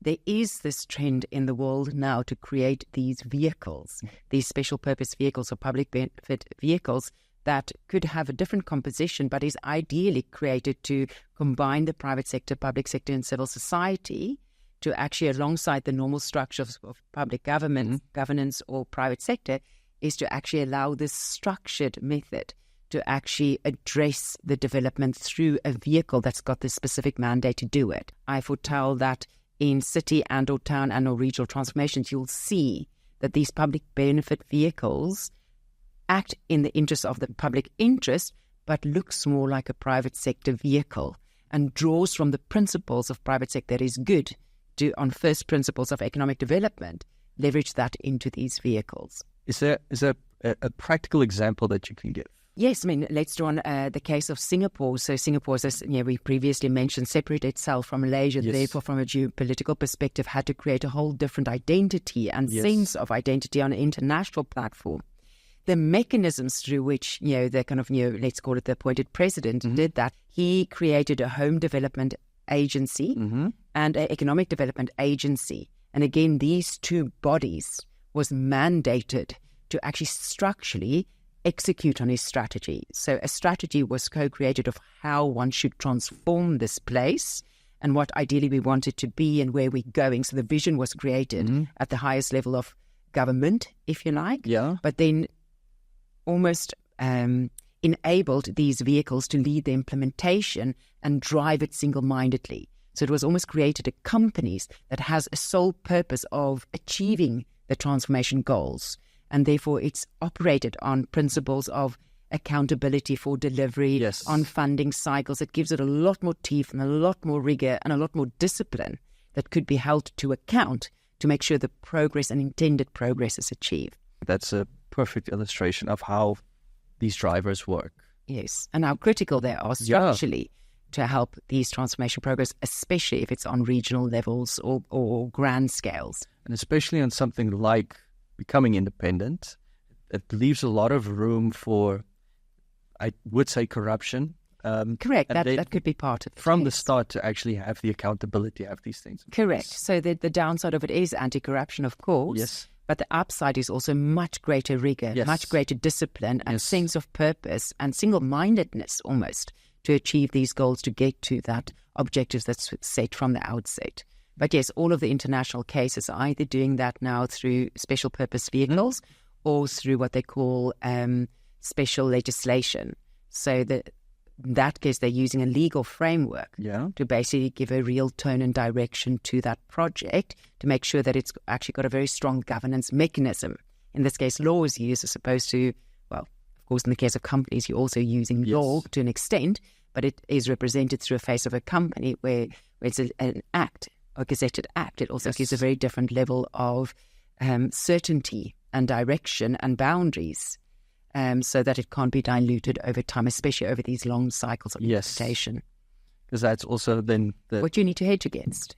there is this trend in the world now to create these vehicles, these special purpose vehicles or public benefit vehicles that could have a different composition, but is ideally created to combine the private sector, public sector, and civil society to actually, alongside the normal structures of public government, governance or private sector, is to actually allow this structured method to actually address the development through a vehicle that's got the specific mandate to do it. I foretell that in city and or town and or regional transformations, you'll see that these public benefit vehicles act in the interest of the public interest, but looks more like a private sector vehicle and draws from the principles of private sector that is good to, on first principles of economic development, leverage that into these vehicles. Is there a practical example that you can give? Yes, I mean, let's draw on the case of Singapore. So Singapore, as we previously mentioned, separated itself from Malaysia, therefore from a geopolitical perspective had to create a whole different identity and sense of identity on an international platform. The mechanisms through which, the kind of, let's call it the appointed president did that, he created a home development agency and an economic development agency. And again, these two bodies was mandated to actually structurally execute on his strategy. So a strategy was co-created of how one should transform this place and what ideally we want it to be and where we're going. So the vision was created at the highest level of government, if you like. Yeah. But then almost enabled these vehicles to lead the implementation and drive it single-mindedly. So it was almost created a companies that has a sole purpose of achieving the transformation goals. And therefore it's operated on principles of accountability for delivery, on funding cycles. It gives it a lot more teeth and a lot more rigor and a lot more discipline that could be held to account to make sure the progress and intended progress is achieved. That's a perfect illustration of how these drivers work. Yes, and how critical they are structurally to help these transformation progress, especially if it's on regional levels or grand scales. And especially on something like becoming independent, it leaves a lot of room for, I would say, corruption. Correct, that could be part of it. From the start to actually have the accountability, have these things. Correct. So the downside of it is anti-corruption, of course. Yes. But the upside is also much greater rigor, much greater discipline and sense of purpose and single-mindedness almost to achieve these goals, to get to that objective that's set from the outset. But yes, all of the international cases are either doing that now through special purpose vehicles or through what they call special legislation. So in that case, they're using a legal framework to basically give a real tone and direction to that project to make sure that it's actually got a very strong governance mechanism. In this case, law is used as opposed to, well, of course, in the case of companies, you're also using law to an extent, but it is represented through a face of a company where it's an act, a gazetted act. It also gives a very different level of certainty and direction and boundaries. So that it can't be diluted over time, especially over these long cycles of implementation. Because that's also then what you need to hedge against.